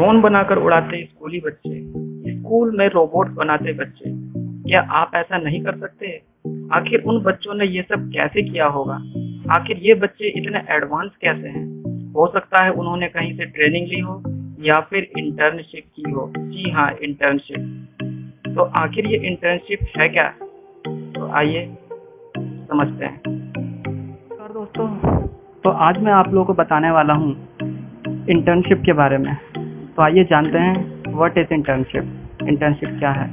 Drone बनाकर उड़ाते स्कूली बच्चे, स्कूल में रोबोट बनाते बच्चे, क्या आप ऐसा नहीं कर सकते? आखिर उन बच्चों ने ये सब कैसे किया होगा? आखिर ये बच्चे इतने एडवांस कैसे हैं? हो सकता है उन्होंने कहीं से ट्रेनिंग ली हो या फिर इंटर्नशिप की हो। जी हाँ, इंटर्नशिप। तो आखिर ये इंटर्नशिप है क्या? तो आइए समझते हैं। नमस्कार दोस्तों, तो आज मैं आप लोगों को बताने वाला हूँ इंटर्नशिप के बारे में। तो आइए जानते हैं व्हाट इज इंटर्नशिप। इंटर्नशिप क्या है?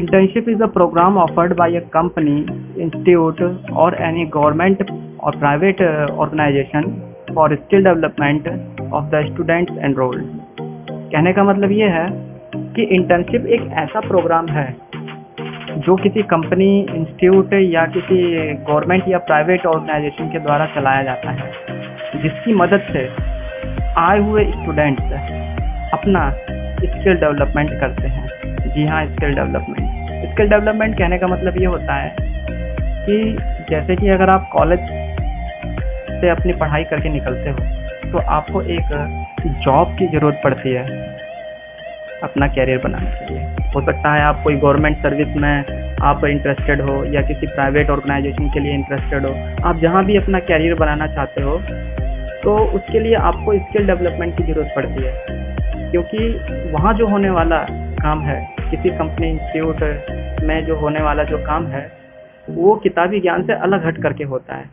Internship is a program offered by a company, institute, or any government or private organization for skill development of the students enrolled. कहने का मतलब ये है कि इंटर्नशिप एक ऐसा प्रोग्राम है जो किसी कंपनी, इंस्टीट्यूट या किसी गवर्नमेंट या प्राइवेट ऑर्गेनाइजेशन के द्वारा चलाया जाता है, जिसकी मदद से आए हुए स्टूडेंट्स अपना स्किल डेवलपमेंट करते हैं। जी हाँ, स्किल डेवलपमेंट। स्किल डेवलपमेंट कहने का मतलब ये होता है कि जैसे कि अगर आप कॉलेज से अपनी पढ़ाई करके निकलते हो तो आपको एक जॉब की ज़रूरत पड़ती है अपना कैरियर बनाने के लिए। हो सकता है आप कोई गवर्नमेंट सर्विस में आप इंटरेस्टेड हो या किसी प्राइवेट ऑर्गेनाइजेशन के लिए इंटरेस्टेड हो। आप जहाँ भी अपना कैरियर बनाना चाहते हो तो उसके लिए आपको स्किल डेवलपमेंट की ज़रूरत पड़ती है, क्योंकि वहाँ जो होने वाला काम है, किसी कंपनी, इंस्टीट्यूट में जो होने वाला जो काम है वो किताबी ज्ञान से अलग हट करके होता है।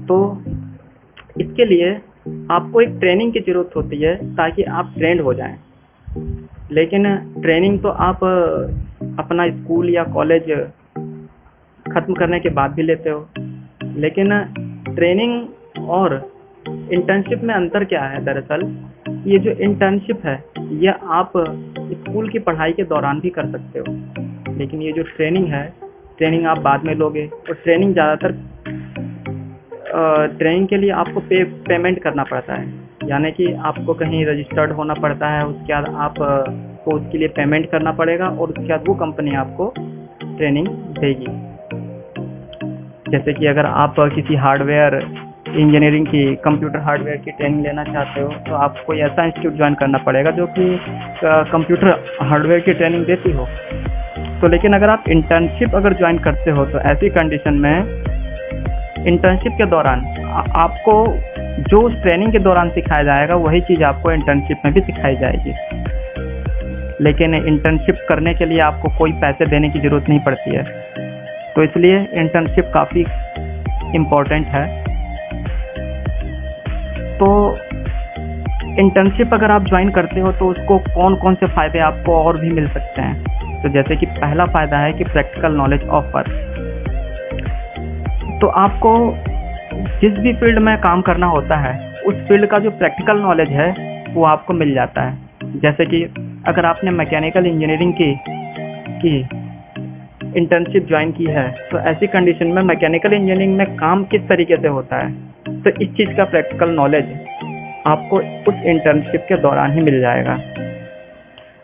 तो इसके लिए आपको एक ट्रेनिंग की ज़रूरत होती है ताकि आप ट्रेंड हो जाएं। लेकिन ट्रेनिंग तो आप अपना स्कूल या कॉलेज ख़त्म करने के बाद भी लेते हो। लेकिन ट्रेनिंग और इंटर्नशिप में अंतर क्या है? दरअसल ये जो इंटर्नशिप है ये आप स्कूल की पढ़ाई के दौरान भी कर सकते हो, लेकिन ये जो ट्रेनिंग है, ट्रेनिंग आप बाद में लोगे। और ट्रेनिंग ज़्यादातर ट्रेनिंग के लिए आपको पेमेंट करना पड़ता है, यानी कि आपको कहीं रजिस्टर्ड होना पड़ता है। उसके बाद आपको उसके लिए पेमेंट करना पड़ेगा और उसके बाद वो कंपनी आपको ट्रेनिंग देगी। जैसे कि अगर आप किसी हार्डवेयर इंजीनियरिंग की, कंप्यूटर हार्डवेयर की ट्रेनिंग लेना चाहते हो तो आपको कोई ऐसा इंस्टीट्यूट ज्वाइन करना पड़ेगा जो कि कंप्यूटर हार्डवेयर की ट्रेनिंग देती हो। तो लेकिन अगर आप इंटर्नशिप अगर ज्वाइन करते हो तो ऐसी कंडीशन में इंटर्नशिप के दौरान आपको जो उस ट्रेनिंग के दौरान सिखाया जाएगा वही चीज़ आपको इंटर्नशिप में भी सिखाई जाएगी। लेकिन इंटर्नशिप करने के लिए आपको कोई पैसे देने की ज़रूरत नहीं पड़ती है। तो इसलिए इंटर्नशिप काफ़ी इम्पोर्टेंट है। तो इंटर्नशिप अगर आप ज्वाइन करते हो तो उसको कौन कौन से फ़ायदे आपको और भी मिल सकते हैं? तो जैसे कि पहला फ़ायदा है कि प्रैक्टिकल नॉलेज ऑफर। तो आपको जिस भी फील्ड में काम करना होता है उस फील्ड का जो प्रैक्टिकल नॉलेज है वो आपको मिल जाता है। जैसे कि अगर आपने मैकेनिकल इंजीनियरिंग की इंटर्नशिप ज्वाइन की है तो ऐसी कंडीशन में मैकेनिकल इंजीनियरिंग में काम किस तरीके से होता है, तो इस चीज़ का प्रैक्टिकल नॉलेज आपको उस इंटर्नशिप के दौरान ही मिल जाएगा।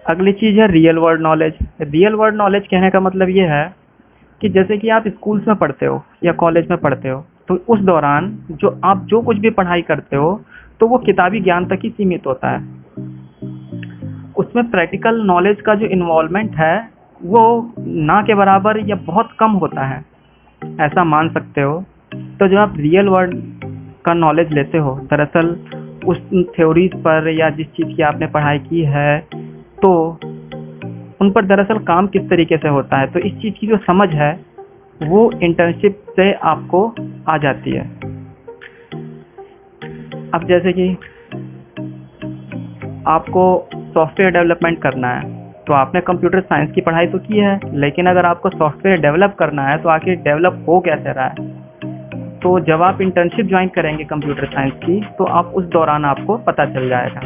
अगली चीज़ है real world knowledge. Real world knowledge कहने का मतलब ये है कि जैसे कि आप स्कूल्स में पढ़ते हो या कॉलेज में पढ़ते हो तो उस दौरान आप जो कुछ भी पढ़ाई करते हो तो वो किताबी ज्ञान तक ही सीमित होता है। उसमें प्रैक्टिकल नॉलेज का जो इन्वॉल्वमेंट है वो ना के बराबर या बहुत कम होता है, ऐसा मान सकते हो। तो जब आप रियल वर्ल्ड का नॉलेज लेते हो, दरअसल उस थ्योरीज पर या जिस चीज़ की आपने पढ़ाई की है तो उन पर दरअसल काम किस तरीके से होता है, तो इस चीज़ की जो समझ है वो इंटर्नशिप से आपको आ जाती है। अब जैसे कि आपको सॉफ्टवेयर डेवलपमेंट करना है तो आपने कंप्यूटर साइंस की पढ़ाई तो की है, लेकिन अगर आपको सॉफ्टवेयर डेवलप करना है तो आखिर डेवलप हो कैसे रहा है? तो जब आप इंटर्नशिप ज्वाइन करेंगे कंप्यूटर साइंस की तो आप उस दौरान आपको पता चल जाएगा।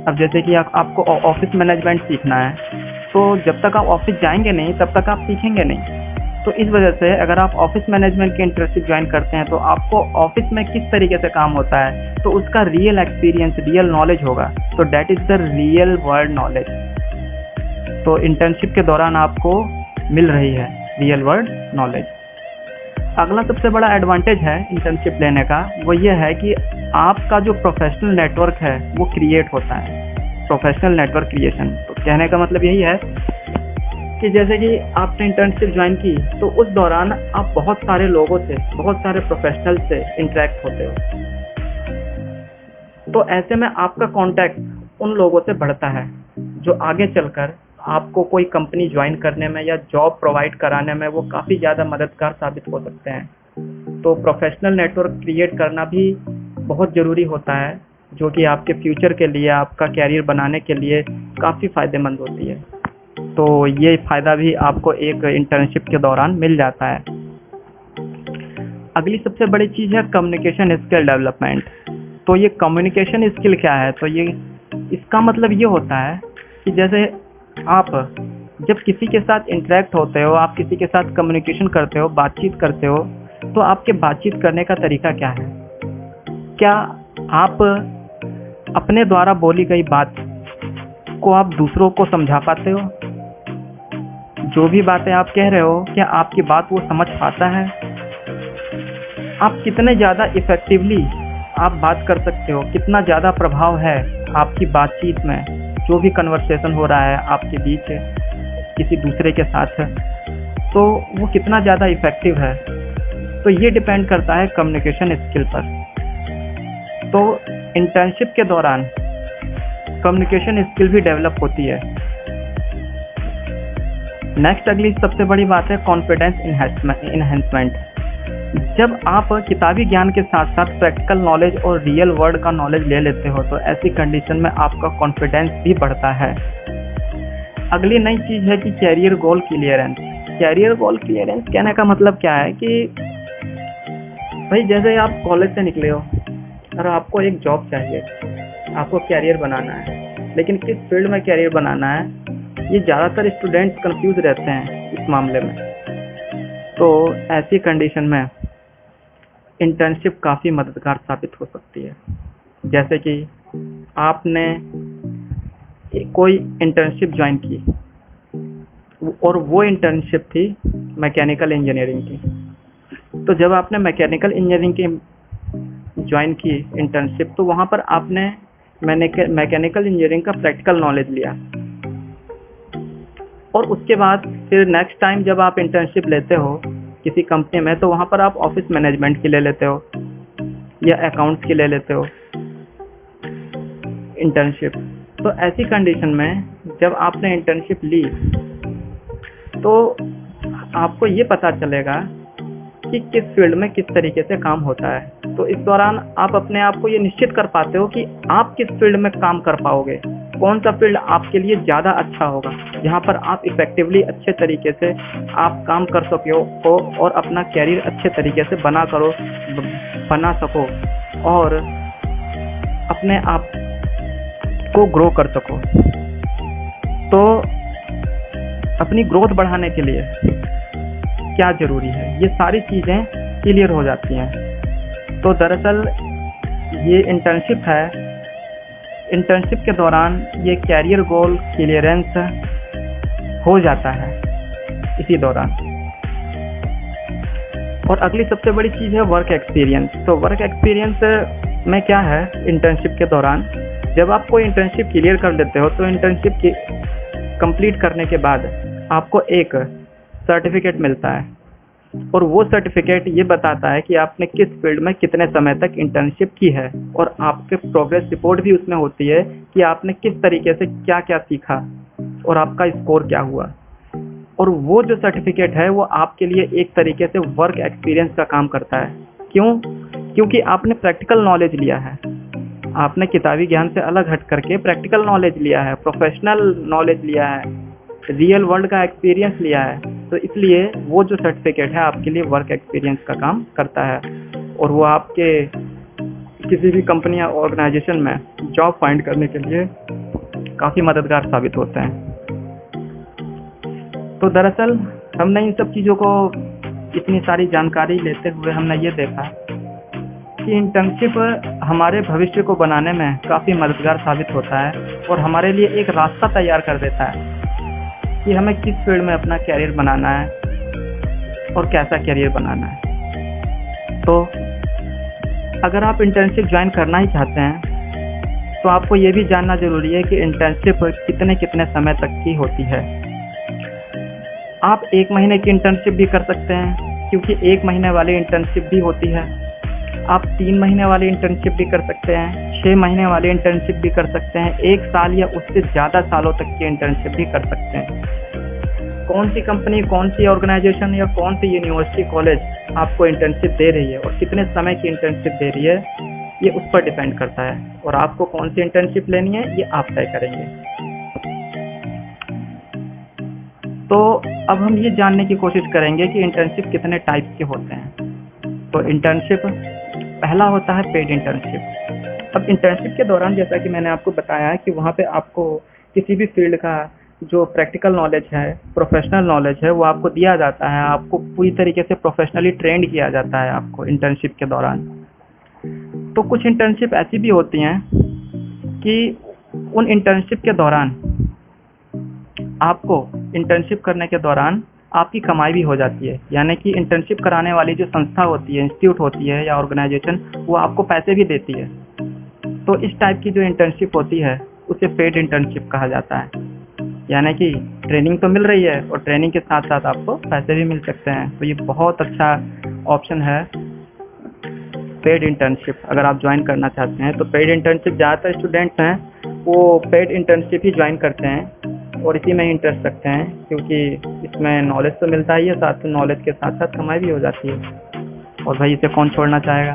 अब जैसे कि आपको ऑफिस मैनेजमेंट सीखना है तो जब तक आप ऑफिस जाएंगे नहीं तब तक आप सीखेंगे नहीं। तो इस वजह से अगर आप ऑफिस मैनेजमेंट की इंटर्नशिप ज्वाइन करते हैं तो आपको ऑफिस में किस तरीके से काम होता है तो उसका रियल एक्सपीरियंस, रियल नॉलेज होगा। तो that is the real world knowledge. तो इंटर्नशिप के दौरान आपको मिल रही है रियल वर्ल्ड नॉलेज। अगला सबसे बड़ा एडवांटेज है इंटर्नशिप लेने का, वो ये है कि आपका जो प्रोफेशनल नेटवर्क है वो क्रिएट होता है। प्रोफेशनल नेटवर्क क्रिएशन, तो कहने का मतलब यही है कि जैसे कि आपने इंटर्नशिप ज्वाइन की तो उस दौरान आप बहुत सारे लोगों से, बहुत सारे प्रोफेशनल से इंटरेक्ट होते हो, तो ऐसे में आपका कांटेक्ट उन लोगों से बढ़ता है जो आगे चलकर आपको कोई कंपनी ज्वाइन करने में या जॉब प्रोवाइड कराने में वो काफ़ी ज़्यादा मददगार साबित हो सकते हैं। तो प्रोफेशनल नेटवर्क क्रिएट करना भी बहुत ज़रूरी होता है, जो कि आपके फ्यूचर के लिए, आपका कैरियर बनाने के लिए काफ़ी फ़ायदेमंद होती है। तो ये फ़ायदा भी आपको एक इंटर्नशिप के दौरान मिल जाता है। अगली सबसे बड़ी चीज़ है कम्युनिकेशन स्किल डेवलपमेंट। तो ये कम्युनिकेशन स्किल क्या है? तो ये इसका मतलब ये होता है कि जैसे आप जब किसी के साथ इंटरेक्ट होते हो, आप किसी के साथ कम्युनिकेशन करते हो, बातचीत करते हो, तो आपके बातचीत करने का तरीका क्या है? क्या आप अपने द्वारा बोली गई बात को आप दूसरों को समझा पाते हो? जो भी बातें आप कह रहे हो, क्या आपकी बात वो समझ पाता है? आप कितने ज़्यादा इफ़ेक्टिवली आप बात कर सकते हो, कितना ज़्यादा प्रभाव है आपकी बातचीत में, जो भी कन्वर्सेशन हो रहा है आपके बीच किसी दूसरे के साथ, तो वो कितना ज़्यादा इफ़ेक्टिव है। तो ये डिपेंड करता है कम्युनिकेशन स्किल पर। तो इंटर्नशिप के दौरान कम्युनिकेशन स्किल भी डेवलप होती है। नेक्स्ट अगली सबसे बड़ी बात है कॉन्फिडेंस इन्हेंसमेंट। जब आप किताबी ज्ञान के साथ साथ प्रैक्टिकल नॉलेज और रियल वर्ल्ड का नॉलेज ले लेते हो तो ऐसी कंडीशन में आपका कॉन्फिडेंस भी बढ़ता है। अगली नई चीज़ है कि कैरियर गोल क्लियरेंस। कैरियर गोल क्लियरेंस कहने का मतलब क्या है कि भाई जैसे आप कॉलेज से निकले हो और आपको एक जॉब चाहिए, आपको कैरियर बनाना है, लेकिन किस फील्ड में कैरियर बनाना है, ये ज़्यादातर स्टूडेंट्स कंफ्यूज रहते हैं इस मामले में। तो ऐसी कंडीशन में इंटर्नशिप काफ़ी मददगार साबित हो सकती है। जैसे कि आपने कोई इंटर्नशिप ज्वाइन की और वो इंटर्नशिप थी मैकेनिकल इंजीनियरिंग की। तो जब आपने मैकेनिकल इंजीनियरिंग की ज्वाइन की इंटर्नशिप, तो वहाँ पर आपने मैकेनिकल इंजीनियरिंग का प्रैक्टिकल नॉलेज लिया, और उसके बाद फिर नेक्स्ट टाइम जब आप इंटर्नशिप लेते हो किसी कंपनी में, तो वहाँ पर आप ऑफिस मैनेजमेंट की ले लेते हो या अकाउंट्स की ले लेते हो इंटर्नशिप। तो ऐसी कंडीशन में जब आपने इंटर्नशिप ली तो आपको ये पता चलेगा कि किस फील्ड में किस तरीके से काम होता है। तो इस दौरान आप अपने आप को ये निश्चित कर पाते हो कि आप किस फील्ड में काम कर पाओगे, कौन सा फील्ड आपके लिए ज़्यादा अच्छा होगा, जहाँ पर आप इफ़ेक्टिवली अच्छे तरीके से आप काम कर सको और अपना कैरियर अच्छे तरीके से बना सको और अपने आप को ग्रो कर सको। तो अपनी ग्रोथ बढ़ाने के लिए क्या ज़रूरी है, ये सारी चीज़ें क्लियर हो जाती हैं। तो दरअसल ये इंटर्नशिप है, इंटर्नशिप के दौरान ये कैरियर गोल क्लियरेंस हो जाता है इसी दौरान। और अगली सबसे बड़ी चीज़ है वर्क एक्सपीरियंस। तो वर्क एक्सपीरियंस में क्या है, इंटर्नशिप के दौरान जब आप कोई इंटर्नशिप क्लियर कर लेते हो तो इंटर्नशिप की कंप्लीट करने के बाद आपको एक सर्टिफिकेट मिलता है, और वो सर्टिफिकेट ये बताता है कि आपने किस फील्ड में कितने समय तक इंटर्नशिप की है, और आपके प्रोग्रेस रिपोर्ट भी उसमें होती है कि आपने किस तरीके से क्या क्या सीखा और आपका स्कोर क्या हुआ। और वो जो सर्टिफिकेट है वो आपके लिए एक तरीके से वर्क एक्सपीरियंस का काम करता है। क्यों? क्योंकि आपने प्रैक्टिकल नॉलेज लिया है, आपने किताबी ज्ञान से अलग हट करके प्रैक्टिकल नॉलेज लिया है, प्रोफेशनल नॉलेज लिया है, रियल वर्ल्ड का एक्सपीरियंस लिया है। तो इसलिए वो जो सर्टिफिकेट है आपके लिए वर्क एक्सपीरियंस का काम करता है, और वो आपके किसी भी कंपनी या ऑर्गेनाइजेशन में जॉब फाइंड करने के लिए काफ़ी मददगार साबित होते हैं। तो दरअसल हमने इन सब चीज़ों को, इतनी सारी जानकारी लेते हुए हमने ये देखा कि इंटर्नशिप हमारे भविष्य को बनाने में काफ़ी मददगार साबित होता है और हमारे लिए एक रास्ता तैयार कर देता है कि हमें किस फील्ड में अपना कैरियर बनाना है और कैसा कैरियर बनाना है। तो अगर आप इंटर्नशिप ज्वाइन करना ही चाहते हैं तो आपको ये भी जानना ज़रूरी है कि इंटर्नशिप कितने कितने समय तक की होती है। आप 1 महीने की इंटर्नशिप भी कर सकते हैं, क्योंकि 1 महीने वाली इंटर्नशिप भी होती है। आप 3 महीने वाली इंटर्नशिप भी कर सकते हैं, 6 महीने वाली इंटर्नशिप भी कर सकते हैं, 1 साल या उससे ज़्यादा सालों तक की इंटर्नशिप भी कर सकते हैं। कौन सी कंपनी, कौन सी ऑर्गेनाइजेशन या कौन सी यूनिवर्सिटी, कॉलेज आपको इंटर्नशिप दे रही है और कितने समय की इंटर्नशिप दे रही है, ये उस पर डिपेंड करता है। और आपको कौन सी इंटर्नशिप लेनी है ये आप तय करेंगे। तो अब हम ये जानने की कोशिश करेंगे कि इंटर्नशिप कितने टाइप के होते हैं। तो इंटर्नशिप पहला होता है पेड इंटर्नशिप। अब इंटर्नशिप के दौरान जैसा कि मैंने आपको बताया है कि वहाँ पे आपको किसी भी फील्ड का जो प्रैक्टिकल नॉलेज है, प्रोफेशनल नॉलेज है, वो आपको दिया जाता है। आपको पूरी तरीके से प्रोफेशनली ट्रेंड किया जाता है आपको इंटर्नशिप के दौरान। तो कुछ इंटर्नशिप ऐसी भी होती हैं कि उन इंटर्नशिप के दौरान आपको इंटर्नशिप करने के दौरान आपकी कमाई भी हो जाती है। यानी कि इंटर्नशिप कराने वाली जो संस्था होती है, इंस्टीट्यूट होती है या ऑर्गेनाइजेशन, वो आपको पैसे भी देती है। तो इस टाइप की जो इंटर्नशिप होती है उसे पेड इंटर्नशिप कहा जाता है। यानी कि ट्रेनिंग तो मिल रही है और ट्रेनिंग के साथ साथ आपको पैसे भी मिल सकते हैं। तो ये बहुत अच्छा ऑप्शन है पेड इंटर्नशिप, अगर आप ज्वाइन करना चाहते हैं। तो पेड इंटर्नशिप ज़्यादातर स्टूडेंट्स हैं वो पेड इंटर्नशिप ही ज्वाइन करते हैं और इसी में ही इंटरेस्ट रखते हैं, क्योंकि इसमें नॉलेज तो मिलता ही है, साथ नॉलेज के साथ साथ कमाई भी हो जाती है। और भाई इसे कौन छोड़ना चाहेगा।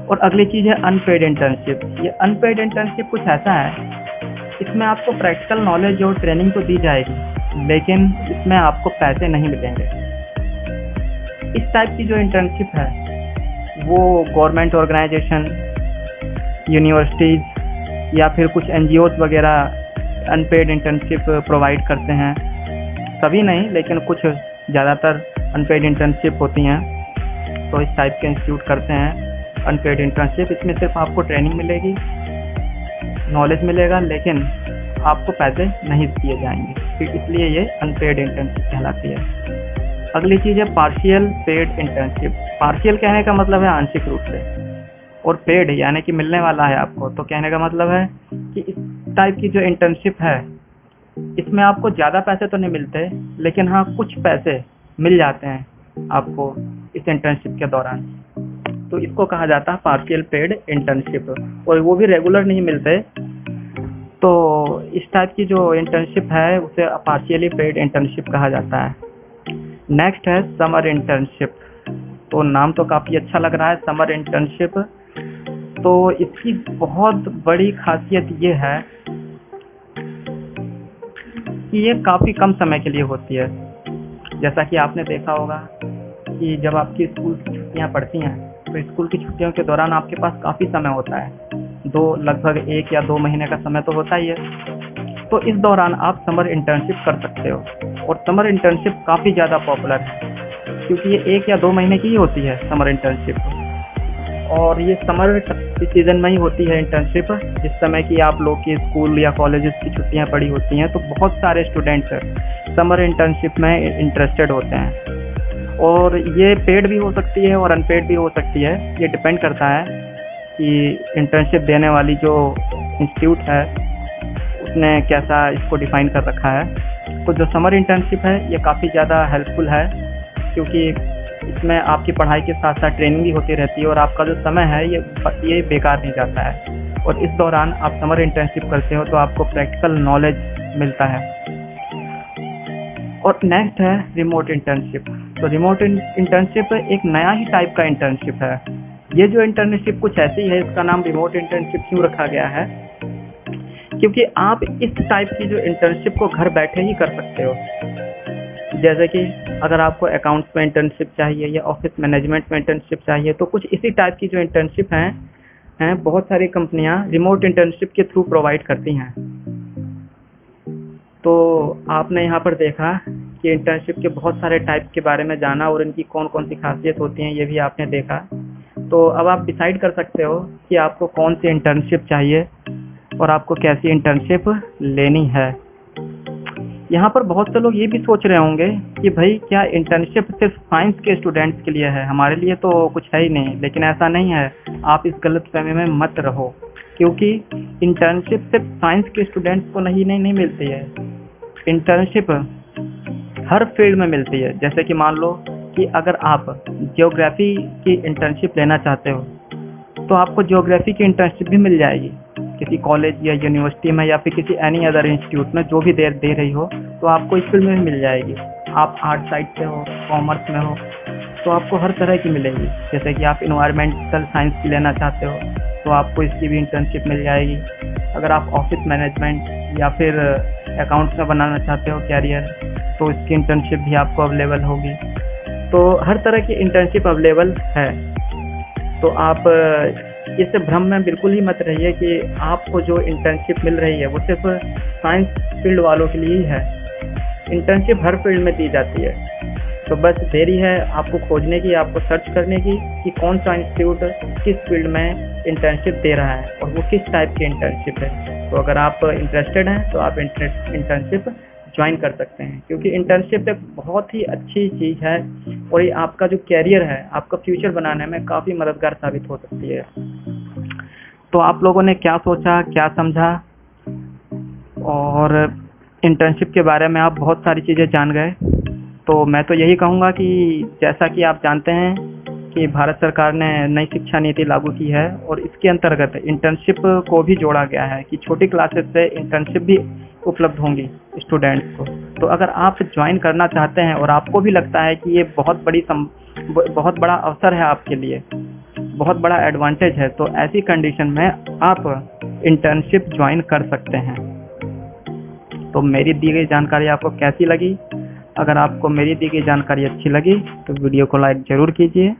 और अगली चीज़ है अनपेड इंटर्नशिप। ये अनपेड इंटर्नशिप कुछ ऐसा है, इसमें आपको प्रैक्टिकल नॉलेज और ट्रेनिंग तो दी जाएगी, लेकिन इसमें आपको पैसे नहीं मिलेंगे। इस टाइप की जो इंटर्नशिप है वो गवर्नमेंट ऑर्गेनाइजेशन, यूनिवर्सिटीज़ या फिर कुछ एनजीओज वगैरह अनपेड इंटर्नशिप प्रोवाइड करते हैं। सभी नहीं, लेकिन कुछ ज़्यादातर अनपेड इंटर्नशिप होती हैं। तो इस टाइप के इंस्टीट्यूट करते हैं अनपेड इंटर्नशिप। इसमें सिर्फ आपको ट्रेनिंग मिलेगी, नॉलेज मिलेगा, लेकिन आपको पैसे नहीं दिए जाएंगे, फिर इसलिए ये अनपेड इंटर्नशिप कहलाती है। अगली चीज़ है पार्शियल पेड इंटर्नशिप। पार्शियल कहने का मतलब है आंशिक रूप से, और पेड यानी कि मिलने वाला है आपको। तो कहने का मतलब है कि इस टाइप की जो इंटर्नशिप है इसमें आपको ज़्यादा पैसे तो नहीं मिलते, लेकिन हाँ कुछ पैसे मिल जाते हैं आपको इस इंटर्नशिप के दौरान। तो इसको कहा जाता है पार्शियल पेड इंटर्नशिप, और वो भी रेगुलर नहीं मिलते। तो इस टाइप की जो इंटर्नशिप है उसे पार्शियली पेड इंटर्नशिप कहा जाता है। नेक्स्ट है समर इंटर्नशिप। तो नाम तो काफ़ी अच्छा लग रहा है, समर इंटर्नशिप। तो इसकी बहुत बड़ी खासियत ये है कि ये काफ़ी कम समय के लिए होती है। जैसा कि आपने देखा होगा कि जब आपकी स्कूल की छुट्टियां पड़ती हैं तो स्कूल की छुट्टियों के दौरान आपके पास काफ़ी समय होता है, लगभग 1 या 2 महीने का समय तो होता ही है। तो इस दौरान आप समर इंटर्नशिप कर सकते हो, और समर इंटर्नशिप काफ़ी ज़्यादा पॉपुलर है, क्योंकि ये 1 या 2 महीने की ही होती है समर इंटर्नशिप। और ये समर सीजन में ही होती है इंटर्नशिप, जिस समय कि आप लोग की स्कूल या कॉलेजेस की छुट्टियां पड़ी होती हैं। तो बहुत सारे स्टूडेंट्स समर इंटर्नशिप में इंटरेस्टेड होते हैं, और ये पेड भी हो सकती है और अनपेड भी हो सकती है। ये डिपेंड करता है कि इंटर्नशिप देने वाली जो इंस्टीट्यूट है उसने कैसा इसको डिफ़ाइन कर रखा है। तो जो समर इंटर्नशिप है ये काफ़ी ज़्यादा हेल्पफुल है, क्योंकि इसमें आपकी पढ़ाई के साथ साथ ट्रेनिंग भी होती रहती है, और आपका जो समय है ये बेकार नहीं जाता है। और इस दौरान आप समर इंटर्नशिप करते हो तो आपको प्रैक्टिकल नॉलेज मिलता है। और नेक्स्ट है रिमोट इंटर्नशिप। तो रिमोट इंटर्नशिप एक नया ही टाइप का इंटर्नशिप है। ये जो इंटर्नशिप कुछ ऐसी है, इसका नाम रिमोट इंटर्नशिप क्यों रखा गया है, क्योंकि आप इस टाइप की जो इंटर्नशिप को घर बैठे ही कर सकते हो। जैसे कि अगर आपको अकाउंट्स में इंटर्नशिप चाहिए या ऑफिस मैनेजमेंट में इंटर्नशिप चाहिए, तो कुछ इसी टाइप की जो इंटर्नशिप हैं बहुत सारी कंपनियां रिमोट इंटर्नशिप के थ्रू प्रोवाइड करती हैं। तो आपने यहाँ पर देखा कि इंटर्नशिप के बहुत सारे टाइप के बारे में जाना, और इनकी कौन कौन सी खासियत होती हैं ये भी आपने देखा। तो अब आप डिसाइड कर सकते हो कि आपको कौन सी इंटर्नशिप चाहिए और आपको कैसी इंटर्नशिप लेनी है। यहाँ पर बहुत से लोग ये भी सोच रहे होंगे कि भाई क्या इंटर्नशिप सिर्फ साइंस के स्टूडेंट्स के लिए है, हमारे लिए तो कुछ है ही नहीं। लेकिन ऐसा नहीं है, आप इस गलतफहमी में मत रहो, क्योंकि इंटर्नशिप सिर्फ साइंस के स्टूडेंट्स को नहीं मिलती है। इंटर्नशिप हर फील्ड में मिलती है। जैसे कि मान लो कि अगर आप ज्योग्राफी की इंटर्नशिप लेना चाहते हो तो आपको ज्योग्राफी की इंटर्नशिप भी मिल जाएगी किसी कॉलेज या यूनिवर्सिटी में या फिर किसी एनी अदर इंस्टीट्यूट में, जो भी दे रही हो, तो आपको इस फील्ड में भी मिल जाएगी। आप आर्ट साइड से हो, कॉमर्स में हो, तो आपको हर तरह की मिलेगी। जैसे कि आप इन्वायरमेंटल साइंस की लेना चाहते हो तो आपको इसकी भी इंटर्नशिप मिल जाएगी। अगर आप ऑफिस मैनेजमेंट या फिर अकाउंट्स में बनाना चाहते हो कैरियर, तो इसकी इंटर्नशिप भी आपको अवेलेबल होगी। तो हर तरह की इंटर्नशिप अवेलेबल है। तो आप इस भ्रम में बिल्कुल ही मत रहिए कि आपको जो इंटर्नशिप मिल रही है वो सिर्फ साइंस फील्ड वालों के लिए ही है। इंटर्नशिप हर फील्ड में दी जाती है। तो बस देरी है आपको खोजने की, आपको सर्च करने की कि कौन सा इंस्टीट्यूट किस फील्ड में इंटर्नशिप दे रहा है और वो किस टाइप की इंटर्नशिप है। तो अगर आप इंटरेस्टेड हैं तो आप इंटर्नशिप ज्वाइन कर सकते हैं, क्योंकि इंटर्नशिप एक बहुत ही अच्छी चीज़ है और ये आपका जो कैरियर है, आपका फ्यूचर बनाने में काफ़ी मददगार साबित हो सकती है। तो आप लोगों ने क्या सोचा, क्या समझा, और इंटर्नशिप के बारे में आप बहुत सारी चीज़ें जान गए। तो मैं तो यही कहूँगा कि जैसा कि आप जानते हैं कि भारत सरकार ने नई शिक्षा नीति लागू की है और इसके अंतर्गत इंटर्नशिप को भी जोड़ा गया है कि छोटी क्लासेस से इंटर्नशिप भी उपलब्ध होंगी स्टूडेंट्स को। तो अगर आप ज्वाइन करना चाहते हैं और आपको भी लगता है कि ये बहुत बहुत बड़ा अवसर है आपके लिए, बहुत बड़ा एडवांटेज है, तो ऐसी कंडीशन में आप इंटर्नशिप ज्वाइन कर सकते हैं। तो मेरी दी गई जानकारी आपको कैसी लगी? अगर आपको मेरी दी गई जानकारी अच्छी लगी तो वीडियो को लाइक ज़रूर कीजिए